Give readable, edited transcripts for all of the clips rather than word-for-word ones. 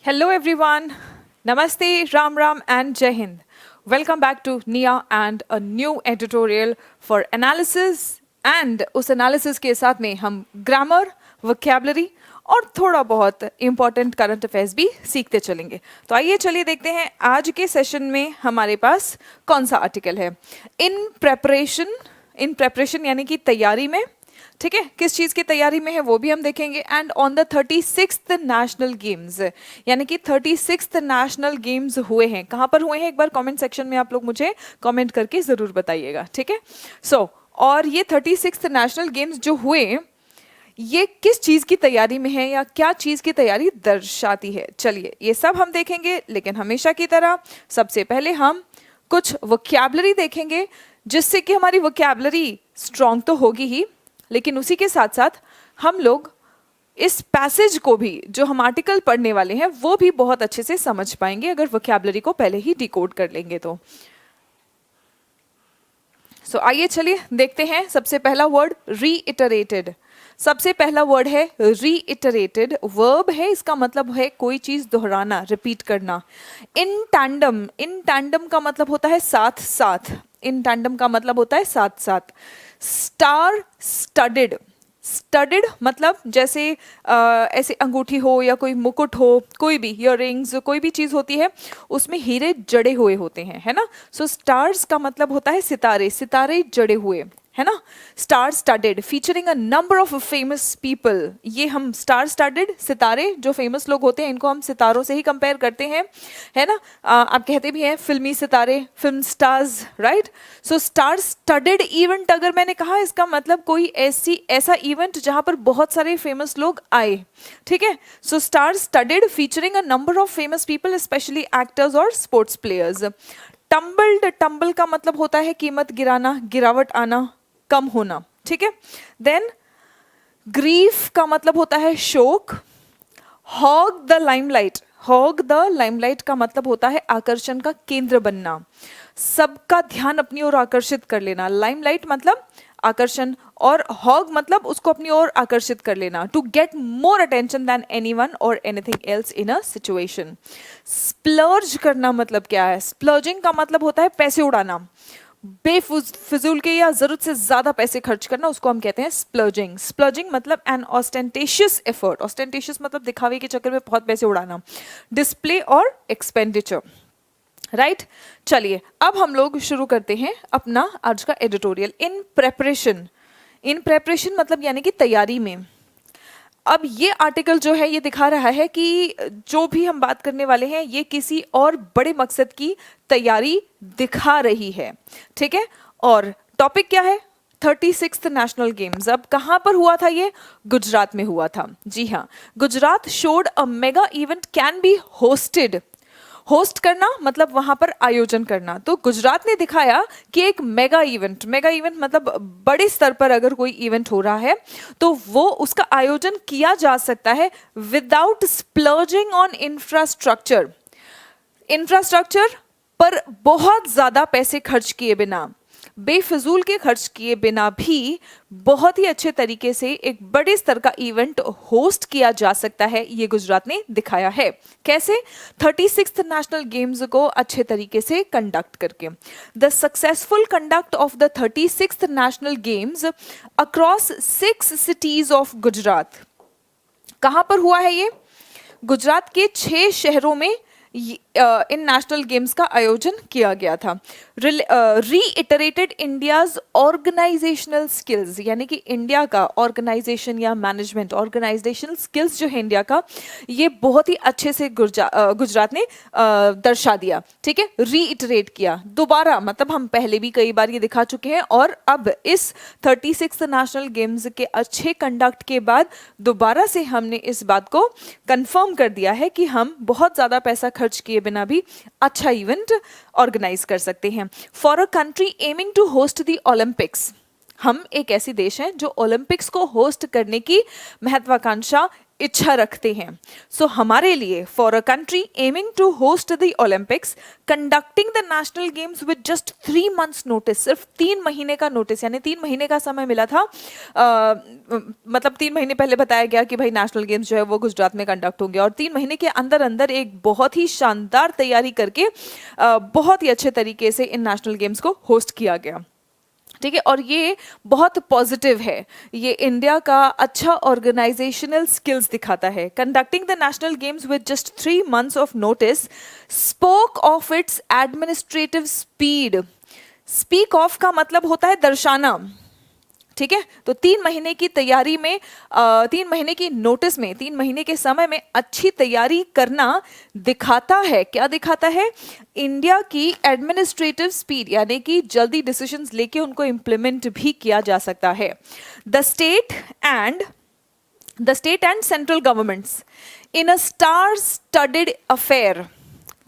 Hello everyone. Namaste, Ram Ram and Jai Hind. Welcome back to Nia and a new editorial for analysis and उस analysis के साथ में हम grammar, vocabulary और थोड़ा बहुत important current affairs भी सीखते चलेंगे। तो आइए चलिए देखते हैं आज के सेशन में हमारे पास कौन सा आर्टिकल है। इन प्रेपरेशन यानी कि तैयारी में, ठीक है, किस चीज़ की तैयारी में है वो भी हम देखेंगे। And on the 36th national games, यानी कि 36th नेशनल गेम्स हुए हैं, कहाँ पर हुए हैं एक बार कमेंट सेक्शन में आप लोग मुझे कमेंट करके ज़रूर बताइएगा, ठीक है। सो और ये 36th नेशनल गेम्स जो हुए ये किस चीज़ की तैयारी में है या क्या चीज़ की तैयारी दर्शाती है, चलिए ये सब हम देखेंगे। लेकिन हमेशा की तरह सबसे पहले हम कुछ वोकैबुलरी देखेंगे, जिससे कि हमारी वोकैबुलरी स्ट्रॉन्ग तो होगी ही, लेकिन उसी के साथ साथ हम लोग इस पैसेज को भी जो हम आर्टिकल पढ़ने वाले हैं वो भी बहुत अच्छे से समझ पाएंगे अगर वोकैबुलरी को पहले ही डिकोड कर लेंगे तो। सो आइए चलिए देखते हैं। सबसे पहला वर्ड रीइटरेटेड। सबसे पहला वर्ड है रीइटरेटेड, वर्ब है, इसका मतलब है कोई चीज दोहराना, रिपीट करना। इन टैंडम का मतलब होता है साथ साथ, इन टैंडम का मतलब होता है साथ साथ। स्टार स्टडेड, स्टडेड मतलब जैसे ऐसे अंगूठी हो या कोई मुकुट हो, कोई भी इयररिंग्स, कोई भी चीज़ होती है उसमें हीरे जड़े हुए होते हैं, है ना। सो स्टार्स का मतलब होता है सितारे, सितारे जड़े हुए, है ना। Star studded featuring a number of famous people, ये हम स्टार स्टडेड, सितारे जो फेमस लोग होते हैं इनको हम सितारों से ही कंपेयर करते हैं, है ना। आप कहते भी हैं फिल्मी सितारे, फिल्म स्टार्स, राइट। सो स्टार स्टडेड इवेंट अगर मैंने कहा इसका मतलब कोई ऐसा इवेंट जहां पर बहुत सारे फेमस लोग आए, ठीक है। So star studded featuring a number of famous people specially actors और स्पोर्ट्स प्लेयर्स। टम्बल्ड, टम्बल का मतलब होता है कीमत गिराना, गिरावट आना, कम होना, ठीक है। देन ग्रीफ का मतलब होता है शोक। Hog the limelight, hog the limelight का मतलब होता है आकर्षण का केंद्र बनना, सबका ध्यान अपनी ओर आकर्षित कर लेना। लाइमलाइट मतलब आकर्षण और हॉग मतलब उसको अपनी ओर आकर्षित कर लेना, to get more attention than anyone और anything else in a situation. Splurge करना मतलब क्या है? स्प्लर्जिंग का मतलब होता है पैसे उड़ाना, बेफिजूल के या जरूरत से ज्यादा पैसे खर्च करना, उसको हम कहते हैं स्प्लर्जिंग। स्प्लर्जिंग मतलब एन ऑस्टेंटेशियस एफर्ट, ऑस्टेंटेशियस मतलब दिखावे के चक्कर में बहुत पैसे उड़ाना। डिस्प्ले और एक्सपेंडिचर, राइट। चलिए अब हम लोग शुरू करते हैं अपना आज का एडिटोरियल। इन प्रेपरेशन, इन प्रेपरेशन मतलब यानी कि तैयारी में। अब ये आर्टिकल जो है ये दिखा रहा है कि जो भी हम बात करने वाले हैं ये किसी और बड़े मकसद की तैयारी दिखा रही है, ठीक है। और टॉपिक क्या है? 36th national games. अब कहाँ पर हुआ था ये? गुजरात में हुआ था, जी हाँ। Gujarat showed a mega event can be hosted, host करना मतलब वहां पर आयोजन करना। तो गुजरात ने दिखाया कि एक मेगा इवेंट, मेगा इवेंट मतलब बड़े स्तर पर अगर कोई इवेंट हो रहा है तो वो उसका आयोजन किया जा सकता है विदाउट स्प्लर्जिंग ऑन इंफ्रास्ट्रक्चर, इंफ्रास्ट्रक्चर पर बहुत ज्यादा पैसे खर्च किए बिना, बेफजूल के खर्च किए बिना भी बहुत ही अच्छे तरीके से एक बड़े स्तर का इवेंट होस्ट किया जा सकता है, ये गुजरात ने दिखाया है। कैसे? 36th नेशनल गेम्स को अच्छे तरीके से कंडक्ट करके। The successful conduct of the 36th national games across 6 cities of Gujarat. कहां पर हुआ है ये? गुजरात के 6 शहरों में इन नेशनल गेम्स का आयोजन किया गया था। रीइटरेटेड इंडियाज ऑर्गेनाइजेशनल स्किल्स, यानी कि इंडिया का ऑर्गेनाइजेशन या मैनेजमेंट, ऑर्गेनाइजेशनल स्किल्स जो है इंडिया का, ये बहुत ही अच्छे से गुजरात ने दर्शा दिया, ठीक है। रीइटरेट किया, दोबारा, मतलब हम पहले भी कई बार ये दिखा चुके हैं और अब इस 36th नेशनल गेम्स के अच्छे कंडक्ट के बाद दोबारा से हमने इस बात को कंफर्म कर दिया है कि हम बहुत ज़्यादा पैसा खर्च किए बिना भी अच्छा इवेंट ऑर्गेनाइज कर सकते हैं। For a country aiming to host the Olympics, हम एक ऐसी देश हैं जो ओलंपिक्स को होस्ट करने की महत्वाकांक्षा इच्छा रखते हैं। सो हमारे लिए for a country aiming to host the Olympics conducting the national games with just 3 months notice, सिर्फ 3 महीने का नोटिस, यानी 3 महीने का समय मिला था। मतलब 3 महीने पहले बताया गया कि भाई नेशनल गेम्स जो है वो गुजरात में कंडक्ट होंगे, और 3 महीने के अंदर अंदर एक बहुत ही शानदार तैयारी करके बहुत ही अच्छे तरीके से इन नेशनल गेम्स को होस्ट किया गया। ठीक है, और ये बहुत पॉजिटिव है, ये इंडिया का अच्छा ऑर्गेनाइजेशनल स्किल्स दिखाता है। Conducting the national games with just 3 months of notice spoke of its administrative speed. Speak of का मतलब होता है दर्शाना। ठीक है, तो 3 महीने की तैयारी में 3 महीने की नोटिस में 3 महीने के समय में अच्छी तैयारी करना दिखाता है, क्या दिखाता है? इंडिया की एडमिनिस्ट्रेटिव स्पीड, यानी कि जल्दी डिसीजंस लेके उनको इम्प्लीमेंट भी किया जा सकता है। The state and central governments in a star studded affair.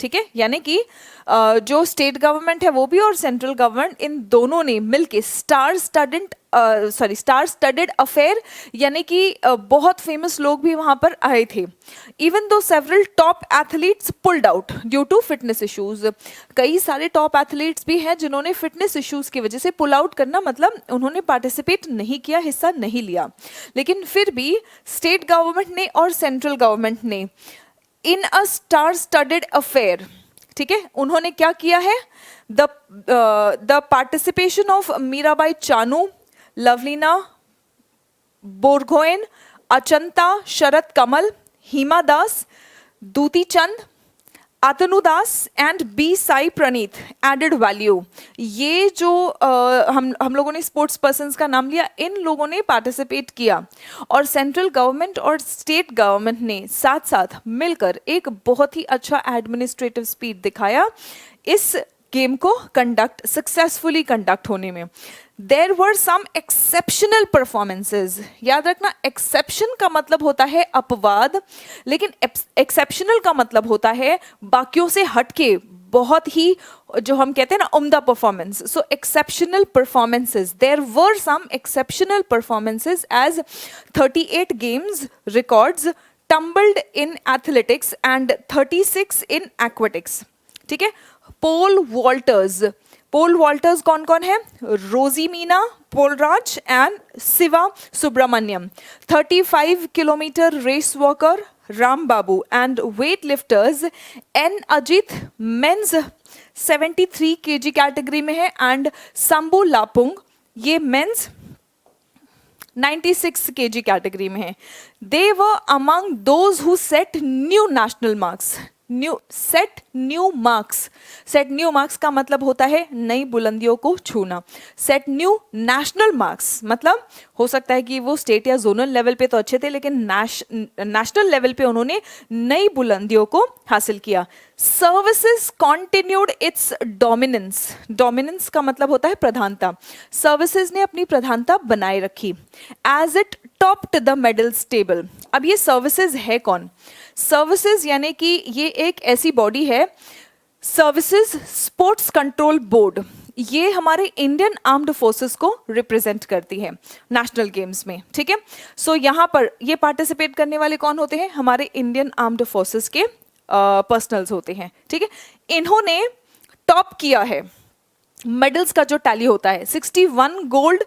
ठीक है, यानी कि जो स्टेट गवर्नमेंट है वो भी और सेंट्रल गवर्नमेंट, इन दोनों ने मिलके स्टार स्टडेड अफेयर, यानी कि बहुत फेमस लोग भी वहां पर आए थे। Even though several top athletes pulled out due to fitness issues, कई सारे टॉप एथलीट्स भी हैं जिन्होंने फिटनेस इश्यूज की वजह से पुल आउट करना, मतलब उन्होंने पार्टिसिपेट नहीं किया, हिस्सा नहीं लिया। लेकिन फिर भी स्टेट गवर्नमेंट ने और सेंट्रल गवर्नमेंट ने in a star studded affair, ठीक है, उन्होंने क्या किया है? The participation of Mirabai Chanu, Lovlina Borgohain, Achanta Sharath Kamal, Hima Das, Dutee Chand, Atanu Das and B Sai Praneeth added value. ये जो हम लोगों ने स्पोर्ट्स पर्सन्स का नाम लिया, इन लोगों ने पार्टिसिपेट किया, और सेंट्रल गवर्नमेंट और स्टेट गवर्नमेंट ने साथ साथ मिलकर एक बहुत ही अच्छा एडमिनिस्ट्रेटिव स्पीड दिखाया इस गेम को सक्सेसफुली कंडक्ट होने में। There were some exceptional performances, याद रखना एक्सेप्शन का मतलब होता है अपवाद, लेकिन एक्सेप्शनल का मतलब होता है बाकियों से हटके, बहुत ही जो हम कहते हैं ना उम्दा performance. So exceptional performances, there were some exceptional performances as 38 games records tumbled in athletics and 36 in aquatics. ठीक है, पोल वॉल्टर्स कौन कौन है? Rosy Meena Paulraj and Siva Subramaniam. 35 kilometre race walker Ram Babu and weight lifters N Ajith men's 73 kg category में है, and Shambhu Lapung ये mains 96 kg category में है। They were among those who set new national marks. Set new marks का मतलब होता है नई बुलंदियों को छूना। सेट न्यू नेशनल मार्क्स मतलब हो सकता है कि वो स्टेट या जोनल लेवल पे तो अच्छे थे, लेकिन नेशनल लेवल पे उन्होंने नई बुलंदियों को हासिल किया। सर्विसेज कॉन्टिन्यूड इट्स डोमिनेंस का मतलब होता है प्रधानता। सर्विसेज ने अपनी प्रधानता बनाए रखी। As it topped the medals table. अब ये सर्विसेज है कौन? सर्विसेज यानी कि ये एक ऐसी बॉडी है, सर्विसेज स्पोर्ट्स कंट्रोल बोर्ड, ये हमारे इंडियन आर्म्ड फोर्सेस को रिप्रेजेंट करती है नेशनल गेम्स में। ठीक है, सो यहाँ पर ये पार्टिसिपेट करने वाले कौन होते हैं? हमारे इंडियन आर्म्ड फोर्सेस के पर्सनल्स होते हैं। ठीक है, इन्होंने टॉप किया है मेडल्स का जो टैली होता है, 61 गोल्ड,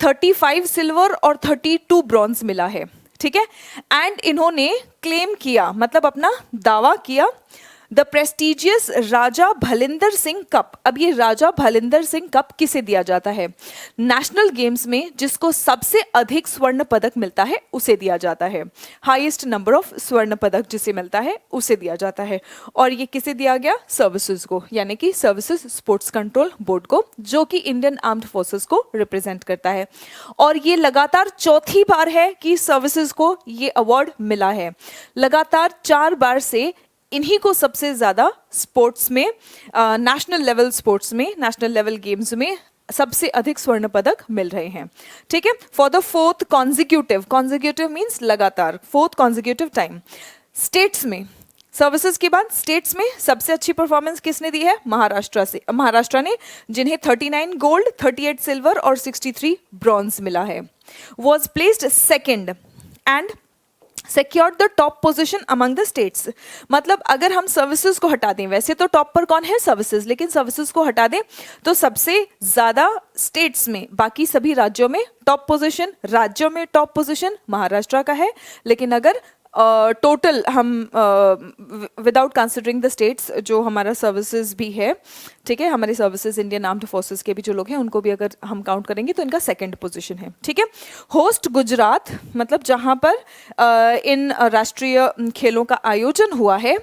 35 सिल्वर और 32 ब्रॉन्ज मिला है। ठीक है, एंड इन्होंने क्लेम किया, मतलब अपना दावा किया, the prestigious Raja Bhalindra Singh cup. अब ये राजा भलिंदर सिंह कप किसे दिया जाता है? नेशनल गेम्स में जिसको सबसे अधिक स्वर्ण पदक मिलता है उसे दिया जाता है। हाईएस्ट नंबर ऑफ स्वर्ण पदक जिसे मिलता है उसे दिया जाता है। और ये किसे दिया गया? सर्विसेज को, यानी कि सर्विसेज स्पोर्ट्स कंट्रोल बोर्ड को, जो कि इंडियन आर्म्ड फोर्सेस को रिप्रेजेंट करता है। और ये लगातार चौथी बार है कि सर्विसेज को ये अवार्ड मिला है। लगातार 4 बार से इन्हीं को सबसे ज्यादा स्पोर्ट्स में, नेशनल लेवल गेम्स में सबसे अधिक स्वर्ण पदक मिल रहे हैं। ठीक है, for the 4th consecutive means लगातार, 4th कॉन्जिक्यूटिव टाइम। स्टेट्स में, सर्विसेज के बाद स्टेट्स में सबसे अच्छी परफॉर्मेंस किसने दी है? महाराष्ट्र ने, जिन्हें 39 गोल्ड, 38 सिल्वर और 63 ब्रॉन्ज मिला है। Was placed second and secured the top position among the states। मतलब अगर हम सर्विसेज को हटा दें, वैसे तो टॉप पर कौन है, सर्विसेज, लेकिन सर्विसेज को हटा दें तो सबसे ज्यादा स्टेट्स में, बाकी सभी राज्यों में टॉप पोजीशन, राज्यों में टॉप पोजीशन महाराष्ट्र का है। लेकिन अगर टोटल हम विदाउट कंसिडरिंग द स्टेट्स जो हमारा सर्विसेज भी है, ठीक है, हमारे सर्विसेज इंडियन आर्म्ड फोर्सेस के भी जो लोग हैं उनको भी अगर हम काउंट करेंगे तो इनका सेकंड पोजीशन है, ठीक है। होस्ट गुजरात, मतलब जहां पर इन राष्ट्रीय खेलों का आयोजन हुआ है,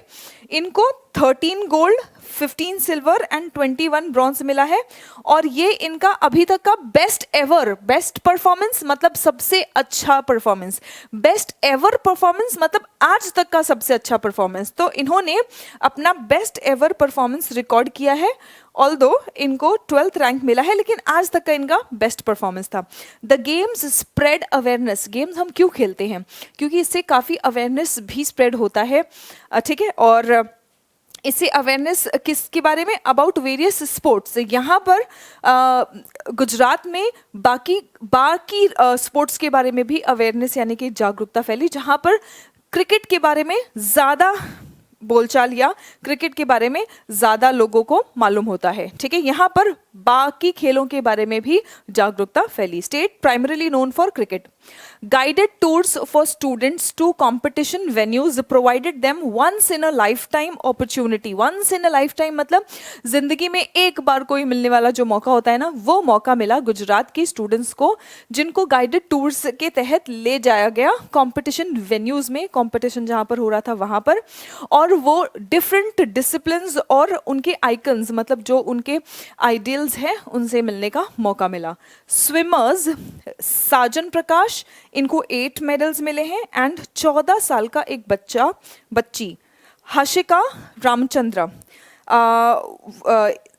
इनको 13 गोल्ड, 15 सिल्वर एंड 21 ब्रॉन्ज मिला है। और ये इनका अभी तक का बेस्ट एवर, बेस्ट परफॉर्मेंस मतलब सबसे अच्छा परफॉर्मेंस, बेस्ट एवर परफॉर्मेंस मतलब आज तक का सबसे अच्छा परफॉर्मेंस। तो इन्होंने अपना बेस्ट एवर परफॉर्मेंस रिकॉर्ड किया है, ऑल्दो इनको 12th रैंक मिला है, लेकिन आज तक का इनका बेस्ट परफॉर्मेंस था। The games spread awareness, games हम क्यों खेलते हैं, क्योंकि इससे काफ़ी अवेयरनेस भी स्प्रेड होता है, ठीक है। और इससे अवेयरनेस किसके बारे में, अबाउट वेरियस स्पोर्ट्स। यहाँ पर गुजरात में बाकी स्पोर्ट्स के बारे में भी अवेयरनेस यानी कि जागरूकता फैली, जहाँ पर क्रिकेट के बारे में ज़्यादा बोलचाल या क्रिकेट के बारे में ज़्यादा लोगों को मालूम होता है, ठीक है। यहाँ पर बाकी खेलों के बारे में भी जागरूकता फैली। State primarily known for cricket. Guided tours for students to competition venues provided them once in a lifetime opportunity. Once in a lifetime मतलब जिंदगी में एक बार कोई मिलने वाला जो मौका होता है ना, वो मौका मिला गुजरात के स्टूडेंट्स को, जिनको गाइडेड टूर्स के तहत ले जाया गया कंपटीशन वेन्यूज में, कंपटीशन जहाँ पर हो रहा था वहाँ पर, और वो डिफरेंट डिसिप्लिन्स और उनके आइकन्स मतलब जो उनके आइडियल्स हैं उनसे मिलने का मौका मिला। स्विमर्स साजन प्रकाश, इनको 8 मेडल्स मिले हैं, एंड 14 साल का एक बच्ची हशिका रामचंद्र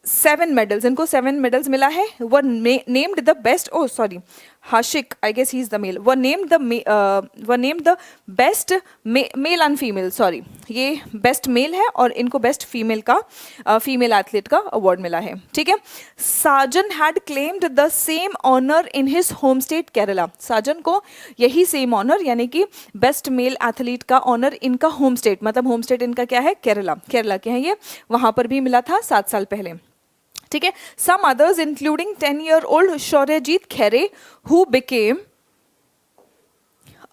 7 मेडल्स, इनको 7 मेडल्स मिला है। Were named the best, oh sorry Hashik, I guess he's the male, were named the best male and female, sorry, ये बेस्ट मेल है और इनको बेस्ट फीमेल का फीमेल एथलीट का अवार्ड मिला है, ठीक है। Sajan had claimed the same honour in his home state Kerala. Sajan को यही सेम ऑनर यानी कि बेस्ट मेल एथलीट का ऑनर इनका होम स्टेट, मतलब होम स्टेट इनका क्या है, केरला, केरला के हैं ये, वहां पर भी मिला था 7 साल पहले, ठीक है। Some others including 10-year-old Shauryajit Khaire who became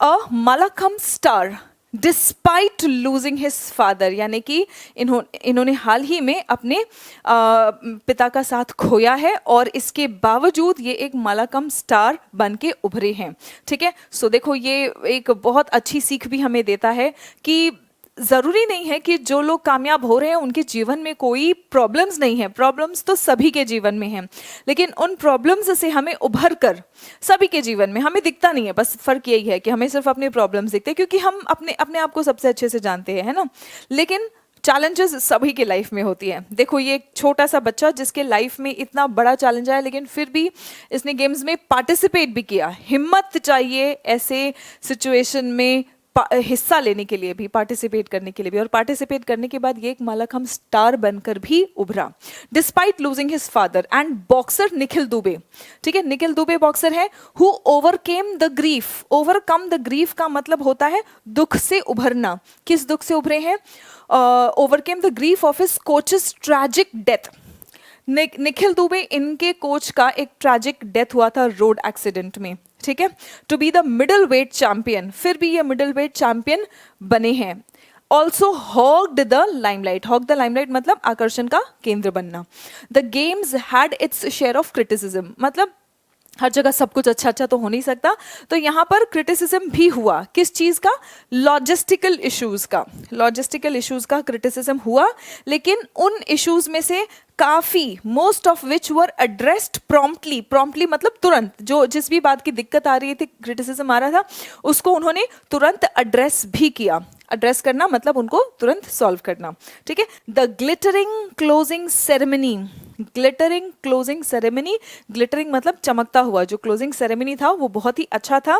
a mallakhamb star despite losing his father, यानी कि इन्होंने हाल ही में अपने पिता का साथ खोया है और इसके बावजूद ये एक मलखम स्टार बन के उभरे हैं, ठीक है। सो देखो ये एक बहुत अच्छी सीख भी हमें देता है कि ज़रूरी नहीं है कि जो लोग कामयाब हो रहे हैं उनके जीवन में कोई प्रॉब्लम्स नहीं है, प्रॉब्लम्स तो सभी के जीवन में हैं, लेकिन उन प्रॉब्लम्स से हमें उभर कर, सभी के जीवन में हमें दिखता नहीं है, बस फ़र्क यही है कि हमें सिर्फ अपने प्रॉब्लम्स दिखते हैं क्योंकि हम अपने आप को सबसे अच्छे से जानते हैं, है ना, लेकिन चैलेंजेस सभी के लाइफ में होती है। देखो ये एक छोटा सा बच्चा जिसके लाइफ में इतना बड़ा चैलेंज आया, लेकिन फिर भी इसने गेम्स में पार्टिसिपेट भी किया। हिम्मत चाहिए ऐसे सिचुएशन में हिस्सा लेने के लिए भी, पार्टिसिपेट करने के लिए भी, और पार्टिसिपेट करने के बाद ये एक मलखम स्टार बनकर भी उभरा despite losing his father. And boxer Nikhil Dubey, ठीक है, निखिल दुबे बॉक्सर है who overcame the grief. Overcome the grief का मतलब होता है दुख से उभरना। किस दुख से उभरे हैं? Overcame the grief of his coaches tragic death. Nikhil Dubey, इनके कोच का एक ट्रैजिक डेथ हुआ था रोड एक्सीडेंट में, ठीक है। To be the middle weight champion, फिर भी ये मिडल वेट चैंपियन बने हैं। Also hogged the limelight, hog the limelight मतलब आकर्षण का केंद्र बनना। The games had its share of criticism, मतलब हर जगह सब कुछ अच्छा अच्छा तो हो नहीं सकता, तो यहाँ पर क्रिटिसिज्म भी हुआ। किस चीज़ का? लॉजिस्टिकल इश्यूज का, लॉजिस्टिकल इश्यूज का क्रिटिसिज्म हुआ, लेकिन उन इश्यूज में से काफ़ी most of which were addressed promptly. Promptly मतलब तुरंत, जो जिस भी बात की दिक्कत आ रही थी, क्रिटिसिज्म आ रहा था, उसको उन्होंने तुरंत एड्रेस भी किया। एड्रेस करना मतलब उनको तुरंत सॉल्व करना, ठीक है। The glittering closing ceremony, glittering closing ceremony, glittering मतलब चमकता हुआ, जो क्लोजिंग सेरेमनी था वो बहुत ही अच्छा था।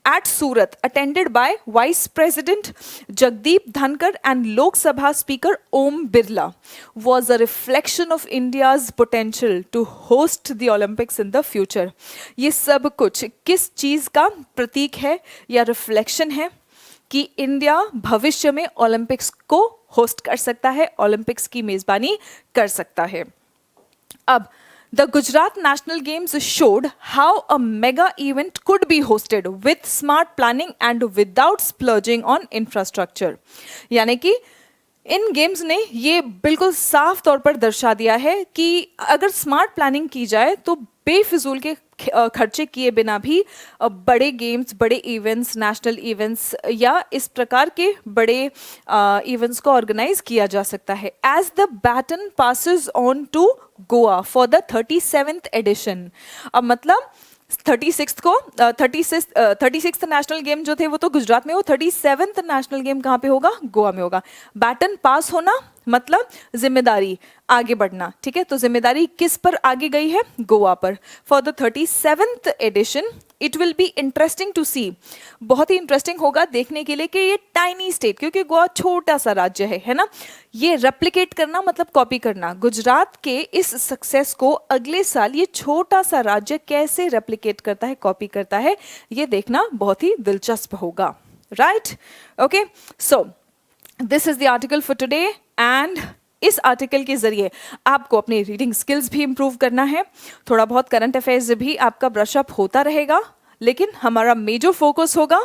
At Surat, attended by vice president Jagdeep Dhankhar and Lok Sabha speaker Om Birla, was a reflection of India's potential to host the Olympics in the future. ये सब कुछ किस चीज़ का प्रतीक है या रिफ्लेक्शन है? कि इंडिया भविष्य में ओलंपिक्स को होस्ट कर सकता है, ओलंपिक्स की मेजबानी कर सकता है। अब the Gujarat National Games showed how a mega event could be hosted with smart planning and without splurging on infrastructure। यानी कि इन गेम्स ने ये बिल्कुल साफ तौर पर दर्शा दिया है कि अगर स्मार्ट प्लानिंग की जाए तो बेफिजूल के खर्चे किए बिना भी बड़े गेम्स, बड़े इवेंट्स, नेशनल इवेंट्स या इस प्रकार के बड़े इवेंट्स को ऑर्गेनाइज किया जा सकता है। As the baton passes on to Goa for the 37th edition. अब मतलब 36th को 36th नेशनल गेम जो थे वो तो गुजरात में हो, 37th नेशनल गेम कहाँ पे होगा? गोवा में होगा। बैटन पास होना मतलब जिम्मेदारी आगे बढ़ना, ठीक है। तो जिम्मेदारी किस पर आगे गई है? गोवा पर। For the 37th edition it will be interesting to see, बहुत ही इंटरेस्टिंग होगा देखने के लिए कि ये टाइनी स्टेट, क्योंकि गोवा छोटा सा राज्य है ना, ये रेप्लिकेट करना मतलब कॉपी करना। गुजरात के इस सक्सेस को अगले साल ये छोटा सा राज्य कैसे रेप्लिकेट करता है, कॉपी करता है, ये देखना बहुत ही दिलचस्प होगा। Right, okay, so this is the article for today and इस आर्टिकल के जरिए आपको अपनी रीडिंग स्किल्स भी इंप्रूव करना है, थोड़ा बहुत करंट अफेयर्स भी आपका ब्रशअप होता रहेगा, लेकिन हमारा मेजर फोकस होगा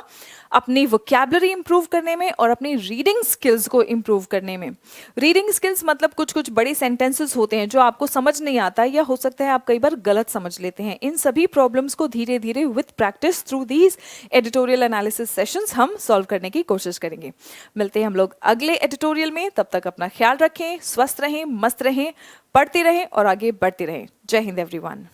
अपनी वोकैबुलरी इंप्रूव करने में और अपनी रीडिंग स्किल्स को इंप्रूव करने में। रीडिंग स्किल्स मतलब कुछ कुछ बड़े सेंटेंसेस होते हैं जो आपको समझ नहीं आता या हो सकता है आप कई बार गलत समझ लेते हैं। इन सभी प्रॉब्लम्स को धीरे धीरे with practice through these editorial analysis sessions हम सॉल्व करने की कोशिश करेंगे। मिलते हैं हम लोग अगले एडिटोरियल में, तब तक अपना ख्याल रखें, स्वस्थ रहें, मस्त रहें, पढ़ते रहें और आगे बढ़ते रहें। जय हिंद एवरीवन।